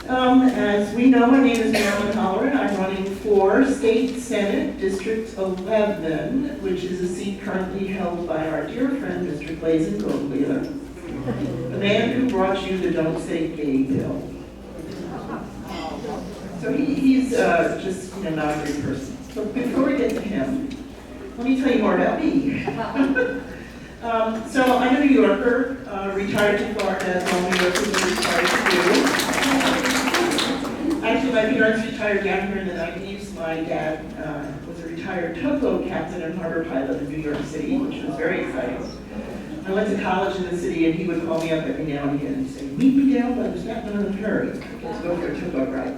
As we know, my name is Marilyn Holleran. I'm running for State Senate District 11, which is a seat currently held by our dear friend, Mr. Glazen Goldwheeler, the man who brought you the Don't Say Gay bill. So he's just not a great person. But before we get to him, let me tell you more about me. So I'm a New Yorker, retired to Florida, as all New Yorkers are retired to do. Actually, my parents retired down here in the 90s. My dad was a retired tugboat captain and harbor pilot in New York City, which was very exciting. I went to college in the city, and he would call me up every now and again and say, "Meet me down by the Staten Island Ferry. Let's go for a tugboat ride."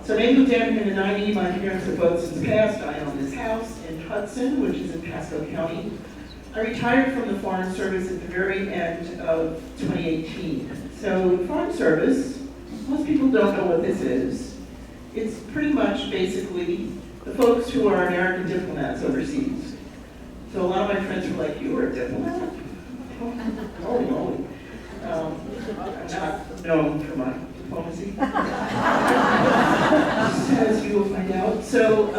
So they moved down here in the 90s. My parents have both since passed. I own this house in Hudson, which is in Pasco County. I retired from the Foreign Service at the very end of 2018. So the Foreign Service, most people don't know what this is. It's pretty much basically the folks who are American diplomats overseas. So a lot of my friends were like, "You were a diplomat?" Holy moly. I'm not known for my diplomacy, as you will find out. So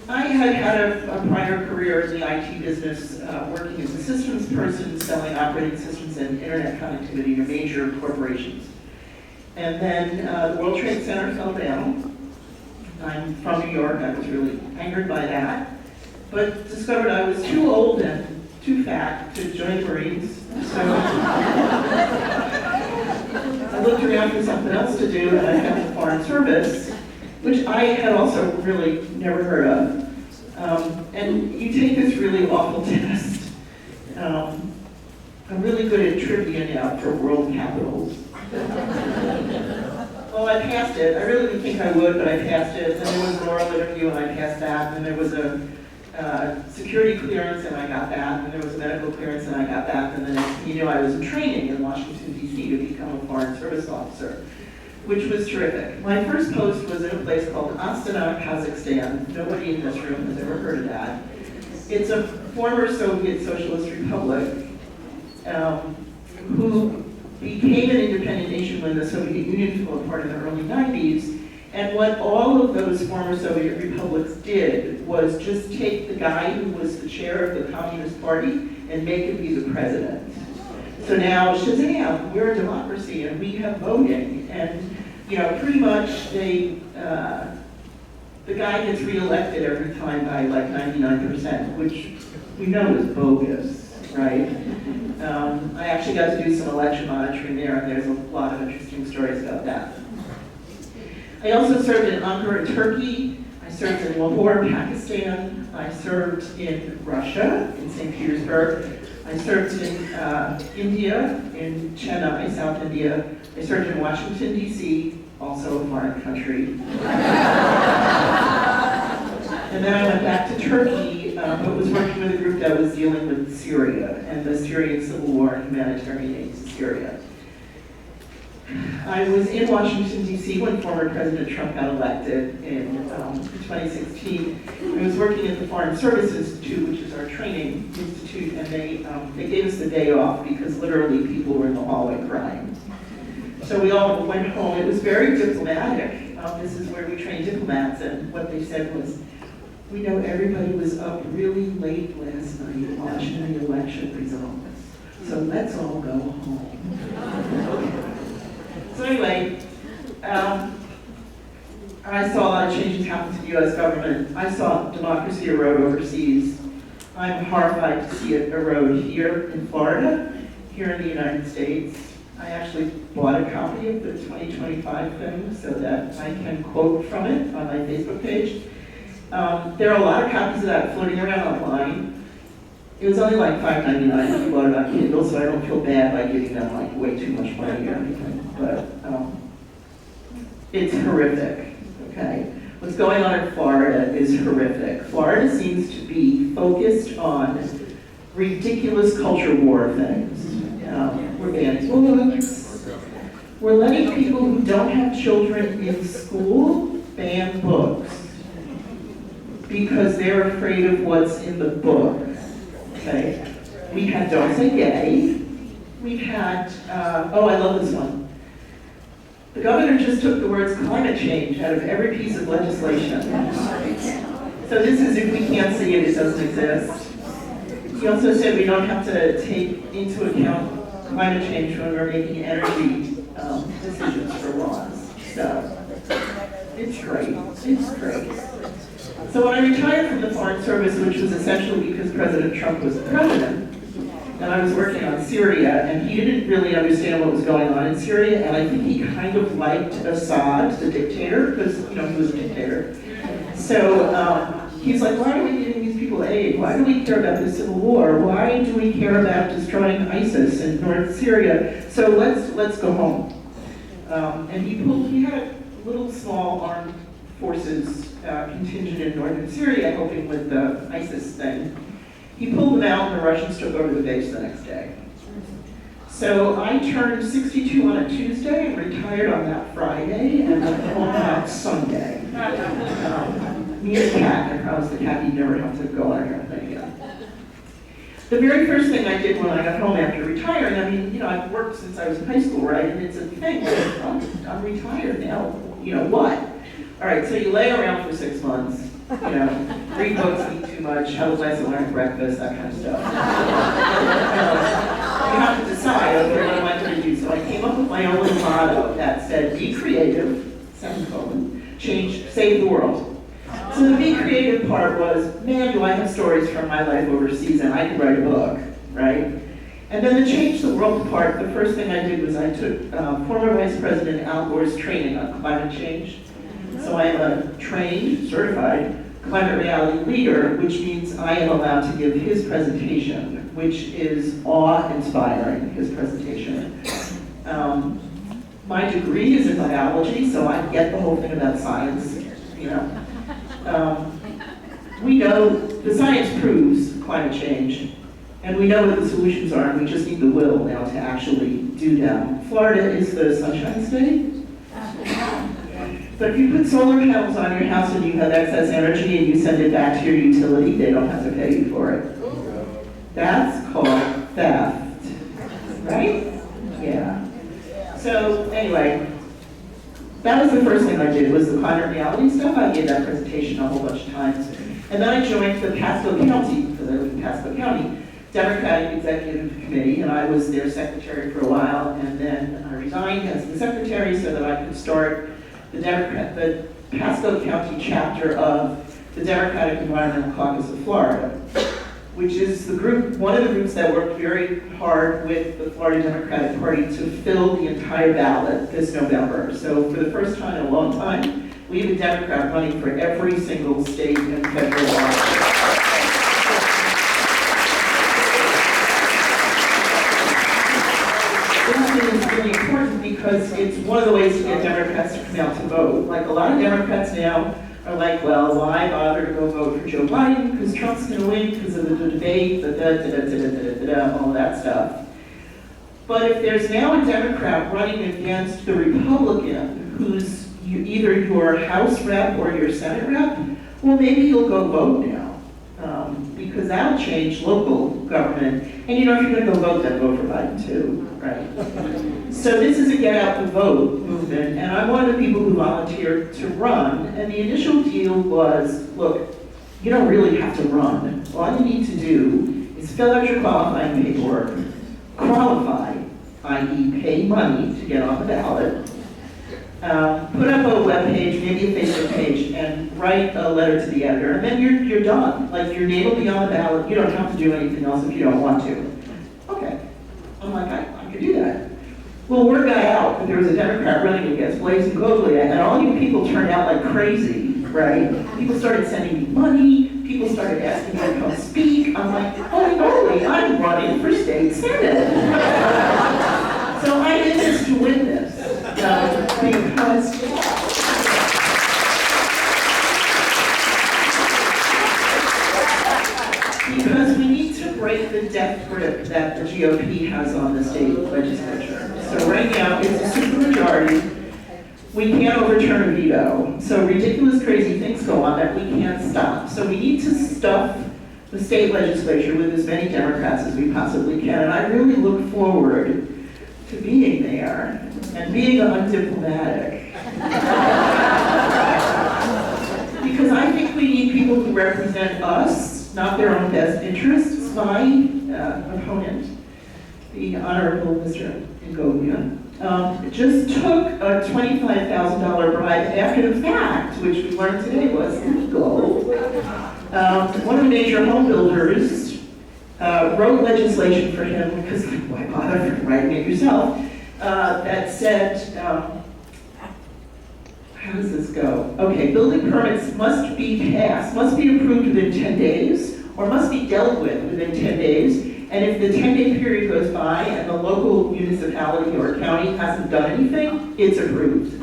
I had a prior career in the IT business, working as a systems person, selling operating systems and internet connectivity to major corporations. And then the World Trade Center fell down. I'm from New York. I was really angered by that, but discovered I was too old and too fat to join the Marines. So I looked around for something else to do, and I found the Foreign Service, which I had also really never heard of. And you take this really awful test. I'm really good at trivia now for world capitals. Well, I passed it. I really didn't think I would, but I passed it. Then there was an oral interview, and I passed that. And there was a security clearance, and I got that. And there was a medical clearance, and I got that. And the next thing you know, I was in training in Washington, D.C. to become a Foreign Service officer, which was terrific. My first post was in a place called Astana, Kazakhstan. Nobody in this room has ever heard of that. It's a former Soviet Socialist Republic who became an independent nation when the Soviet Union fell apart in the early 90s. And what all of those former Soviet republics did was just take the guy who was the chair of the Communist Party and make him be the president. So now, shazam, we're a democracy and we have voting. And pretty much the guy gets reelected every time by like 99%, which we know is bogus, right? I actually got to do some election monitoring there, and there's a lot of interesting stories about that. I also served in Ankara, Turkey. I served in Lahore, Pakistan. I served in Russia, in St. Petersburg. I served in India, in Chennai, South India. I served in Washington, D.C., also a foreign country. And then I went back to Turkey, but was working with a group that was dealing with Syria and the Syrian civil war and humanitarian aid to Syria. I was in Washington, D.C. when former President Trump got elected in 2016. I was working at the Foreign Service Institute, which is our training institute, and they gave us the day off because literally people were in the hallway crying. So we all went home. It was very diplomatic. This is where we train diplomats, and what they said was, "We know everybody was up really late last night watching the election results, so let's all go home." So anyway, I saw a lot of changes happen to the U.S. government. I saw democracy erode overseas. I'm horrified to see it erode here in Florida, here in the United States. I actually bought a copy of the 2025 thing so that I can quote from it on my Facebook page. There are a lot of copies of that floating around online. It was only like $5.99 if you bought it on Kindle, so I don't feel bad by giving them like way too much money or anything. But it's horrific, okay? What's going on in Florida is horrific. Florida seems to be focused on ridiculous culture war things. We're banning books. We're letting people who don't have children in school ban books because they're afraid of what's in the book. Okay? We had Don't Say Gay. We've had, oh, I love this one. The governor just took the words climate change out of every piece of legislation. So this is, if we can't see it, it doesn't exist. He also said we don't have to take into account climate change when we're making energy decisions for laws. So it's great. It's great. So when I retired from the Foreign Service, which was essentially because President Trump was the president, and I was working on Syria, and he didn't really understand what was going on in Syria, and I think he kind of liked Assad, the dictator, because he was a dictator. So he's like, why are we giving these people aid? Why do we care about the civil war? Why do we care about destroying ISIS in North Syria? So let's go home. And he had a little small armed forces contingent in northern Syria, helping with the ISIS thing. He pulled them out, and the Russians took over the base the next day. So I turned 62 on a Tuesday and retired on that Friday, and went home on that Sunday. Me and the cat, I promised the cat he'd never have to go on a thing again. The very first thing I did when I got home after retiring, I mean, I've worked since I was in high school, right? And it's a thing, like, I'm retired now, what? All right, so you lay around for 6 months, read books, eat too much, have a nice Atlantic breakfast, that kind of stuff. You have to decide, okay, what am I going to do? So I came up with my own little motto that said, be creative, semicolon, change, save the world. So the be creative part was, man, do I have stories from my life overseas, and I could write a book, right? And then the change the world part, the first thing I did was I took former Vice President Al Gore's training on climate change. So I am a trained, certified climate reality leader, which means I am allowed to give his presentation, which is awe-inspiring, his presentation. My degree is in biology, so I get the whole thing about science, we know the science proves climate change, and we know what the solutions are, and we just need the will now to actually do them. Florida is the Sunshine State. But if you put solar panels on your house and you have excess energy and you send it back to your utility, they don't have to pay you for it. That's called theft, right? Yeah. So anyway, that was the first thing I did, was the climate reality stuff. I gave that presentation a whole bunch of times. And then I joined the Pasco County, because I live in Pasco County, Democratic Executive Committee, and I was their secretary for a while, and then I resigned as the secretary so that I could start the Pasco County chapter of the Democratic Environmental Caucus of Florida, which is the group, one of the groups that worked very hard with the Florida Democratic Party to fill the entire ballot this November. So for the first time in a long time, we have a Democrat running for every single state and federal office. Is really important because it's one of the ways to get Democrats to come out to vote. Like, a lot of Democrats now are like, well, why bother to go vote for Joe Biden because Trump's going to win because of the debate, all that stuff. But if there's now a Democrat running against the Republican who's either your House rep or your Senate rep, well, maybe you'll go vote now. Because that'll change local government. And if you're going to go vote, then vote for Biden too, right? So this is a get out the vote movement, and I'm one of the people who volunteered to run. And the initial deal was, look, you don't really have to run. All you need to do is fill out your qualifying paperwork, qualify, i.e. pay money to get on the ballot, put up a web page, maybe a Facebook page, and write a letter to the editor, and then you're done. Like, your name will be on the ballot. You don't have to do anything else if you don't want to. Okay. I'm like, I could do that. Well, word got out that there was a Democrat running against Blaise Ngoglia, and all you people turned out like crazy, right? People started sending me money. People started asking me to come speak. I'm like, holy moly, I'm running for state senate. So I'm in this to win this. Because we need to break the death grip that the GOP has on the state legislature. So right now, it's a supermajority. We can't overturn a veto. So ridiculous, crazy things go on that we can't stop. So we need to stuff the state legislature with as many Democrats as we possibly can. And I really look forward to being there and being undiplomatic. Because I think we need people who represent us, not their own best interests. My opponent, the Honorable Mr. Ingovia, just took a $25,000 bribe after the fact, which we learned today was illegal. One of the major home builders wrote legislation for him, because why bother writing it yourself, that said, how does this go? Okay, building permits must be approved within 10 days, or must be dealt with within 10 days, and if the 10-day period goes by and the local municipality or county hasn't done anything, it's approved.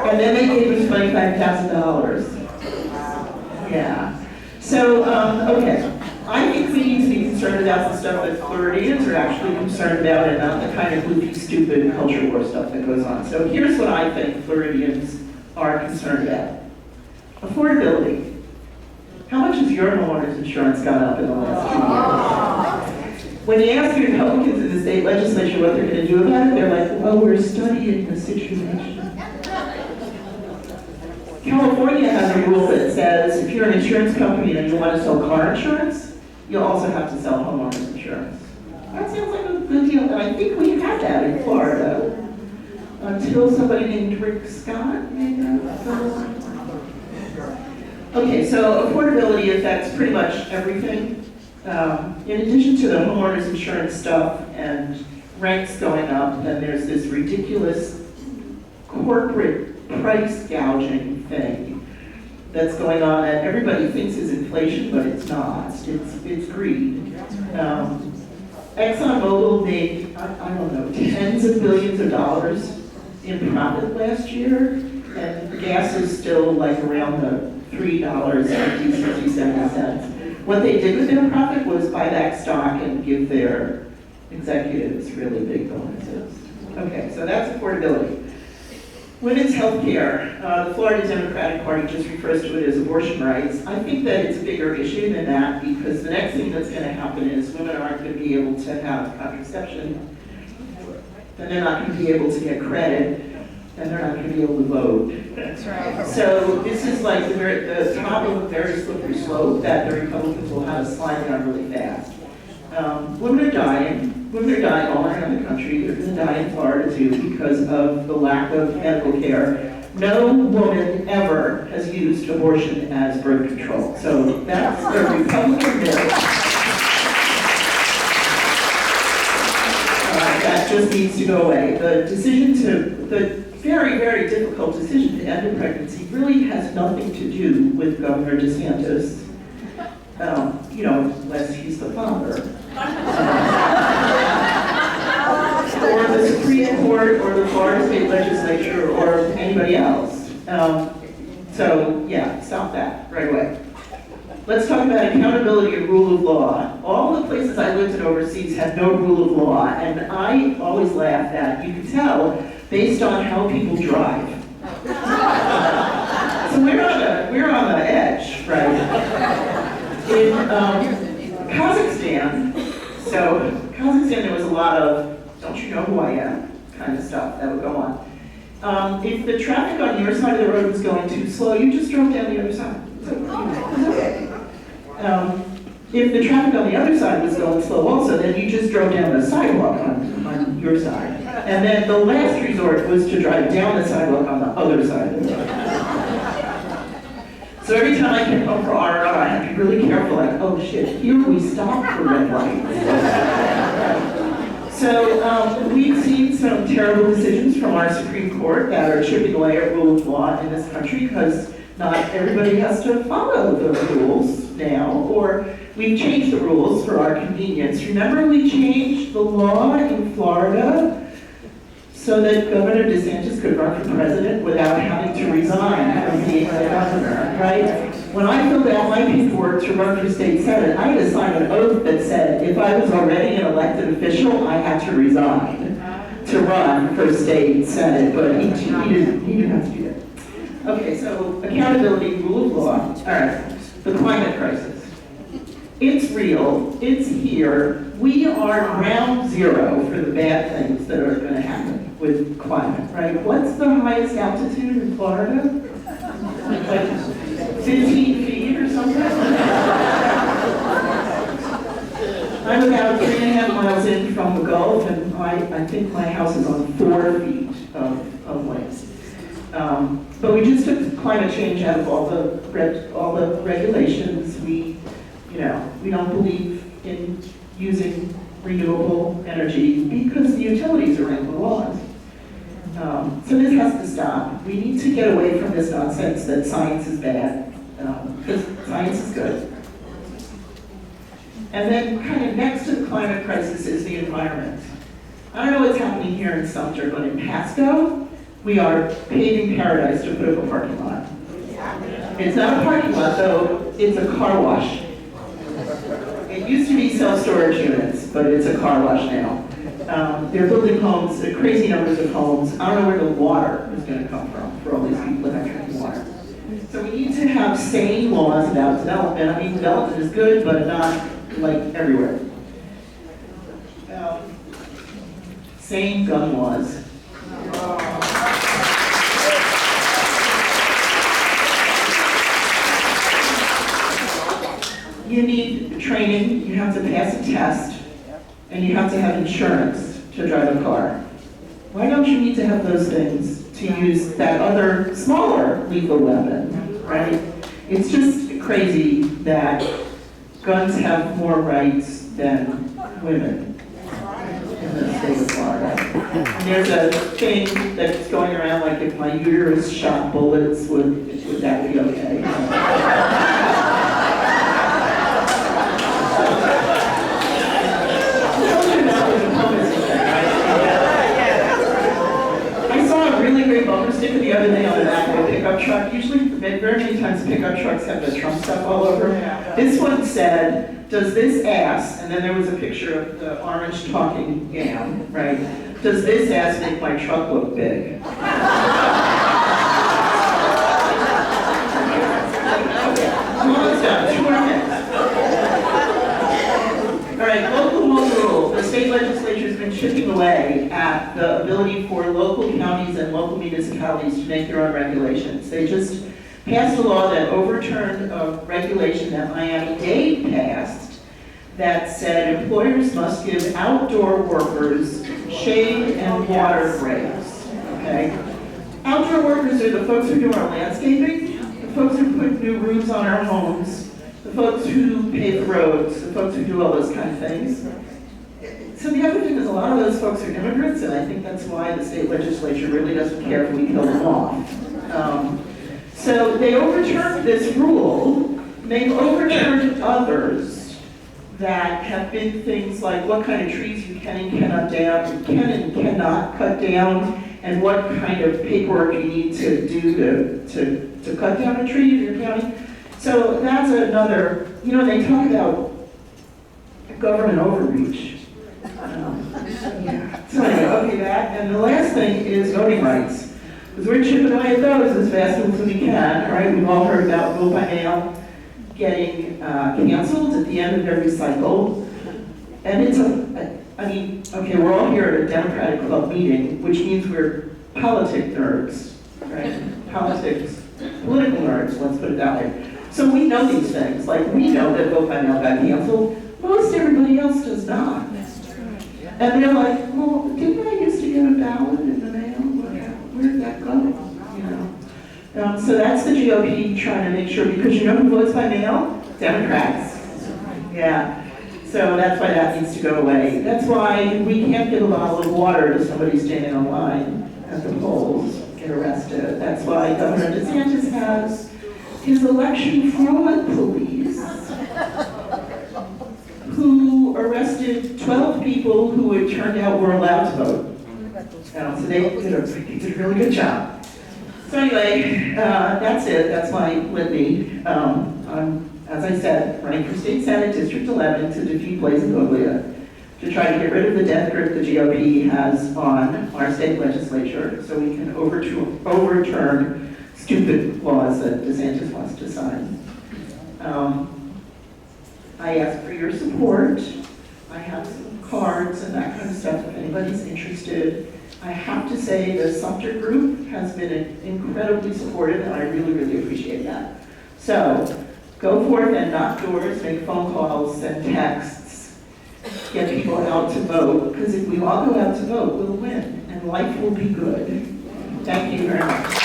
And then they gave us $25,000. Yeah. So, okay. I think we need to be concerned about the stuff that Floridians are actually concerned about and not the kind of goofy, stupid culture war stuff that goes on. So here's what I think Floridians are concerned about. Affordability. How much has your homeowner's insurance gone up in the last 2 years? When you ask the Republicans in the state legislature what they're going to do about it, they're like, well, we're studying the situation. California has a rule that says if you're an insurance company and you want to sell car insurance, you'll also have to sell homeowners insurance. That sounds like a good deal, and I think we had that in Florida until somebody named Rick Scott made that. Okay, so affordability affects pretty much everything. In addition to the homeowners insurance stuff and rents going up, then there's this ridiculous corporate price gouging thing that's going on, and everybody thinks is inflation, but it's not. It's greed. ExxonMobil made, I don't know, tens of billions of dollars in profit last year, and the gas is still like around the $3.67. What they did with their profit was buy back stock and give their executives really big bonuses. Okay, so that's affordability. Women's health care. The Florida Democratic Party just refers to it as abortion rights. I think that it's a bigger issue than that, because the next thing that's going to happen is women aren't going to be able to have contraception, then they're not going to be able to get credit, and they're not going to be able to vote. That's right. So this is like the top of a very slippery slope that the Republicans will have to slide down really fast. Women are dying. Women are dying all around the country. They're going to die in Florida too because of the lack of medical care. No woman ever has used abortion as birth control. So that's the Republican bill. That just needs to go away. The very, very difficult decision to end a pregnancy really has nothing to do with Governor DeSantis, unless he's the father. Or the Supreme Court, or the Florida State Legislature, or anybody else. So, yeah, stop that right away. Let's talk about accountability and rule of law. All the places I lived in overseas had no rule of law, and I always laugh that you can tell based on how people drive. So we're on the edge, right? In Kazakhstan, there was a lot of "don't you know who I am" kind of stuff that would go on. If the traffic on your side of the road was going too slow, you just drove down the other side. Okay. If the traffic on the other side was going slow also, then you just drove down the sidewalk on your side. And then the last resort was to drive down the sidewalk on the other side of the road. So every time I came home for R&R, I had to be really careful, like, oh shit, here we stop for red lights. So we've seen some terrible decisions from our Supreme Court that are chipping away at rule of law in this country, because not everybody has to follow the rules now, or we've changed the rules for our convenience. Remember, we changed the law in Florida so that Governor DeSantis could run for president without having to resign from being the governor, right? When I filled out my paperwork to run for state senate, I had to sign an oath that said if I was already an elected official, I had to resign to run for state senate, but he didn't have to do that. Okay, so accountability, rule of law. All right, the climate crisis. 80% it's real, it's here. We are ground zero for the bad things that are going to happen with climate, right? What's the highest altitude in Florida? Like 15 feet or something? I'm about 3.5 miles in from the Gulf, and I think my house is on 4 feet of land. But we just took climate change out of all the regulations. We don't believe in using renewable energy because the utilities are in the laws. So this has to stop. We need to get away from this nonsense that science is bad, because science is good. And then kind of next to the climate crisis is the environment. I don't know what's happening here in Sumter, but in Pasco, we are paving paradise to put up a parking lot. It's not a parking lot, though, it's a car wash. It used to be self-storage units, but it's a car wash now. They're building homes, crazy numbers of homes. I don't know where the water is going to come from for all these people that are drinking water. So we need to have sane laws about development. I mean, development is good, but not like everywhere. Sane gun laws. You need training, you have to pass a test, and you have to have insurance to drive a car. Why don't you need to have those things to use that other, smaller lethal weapon, right? It's just crazy that guns have more rights than women in the state of Florida. And there's a thing that's going around like if my uterus shot bullets, would that be okay? Bumper sticker the other day on the back of a pickup truck. Usually, very many times pickup trucks have the Trump stuff all over. This one said, does this ass, and then there was a picture of the orange talking gown, right? Does this ass make my truck look big? I'm almost done, 2 more minutes. All right, local home rule. The state legislature has been chipping away at the ability for local counties and local municipalities to make their own regulations. They just passed a law that overturned a regulation that Miami-Dade passed that said employers must give outdoor workers shade and water breaks, okay? Outdoor workers are the folks who do our landscaping, the folks who put new roofs on our homes, the folks who pave the roads, the folks who do all those kind of things. So the other thing is a lot of those folks are immigrants, and I think that's why the state legislature really doesn't care if we kill them off. So they overturned this rule. They've overturned others that have been things like what kind of trees you can and cannot cut down, and what kind of paperwork you need to do to cut down a tree in your county. So that's another, they talk about government overreach. Yeah. So anyway, okay, that. And the last thing is voting rights. Because we're chipping away at those as fast as we can, right? We've all heard about vote by mail getting canceled at the end of every cycle. And it's okay, we're all here at a Democratic Club meeting, which means we're politic nerds, right? Political nerds, let's put it that way. So we know these things. Like, we know that vote by mail got canceled. Most everybody else does not. And they're like, well, didn't I used to get a ballot in the mail? Where'd that go? So that's the GOP trying to make sure, because who votes by mail? Democrats. Yeah. So that's why that needs to go away. That's why we can't give a bottle of water to somebody standing in line at the polls, get arrested. That's why Governor DeSantis has his election fraud police, who arrested 12 people who it turned out were allowed to vote. So they did a really good job. So anyway, that's it. That's my litany. I'm, as I said, running for State Senate District 11 to defeat Blazingoglia, to try to get rid of the death grip the GOP has on our state legislature so we can overturn stupid laws that DeSantis wants to sign. I ask for your support. I have some cards and that kind of stuff if anybody's interested. I have to say the Sumter group has been incredibly supportive, and I really, really appreciate that. So go forth and knock doors, make phone calls, send texts, get people out to vote, because if we all go out to vote, we'll win, and life will be good. Thank you very much.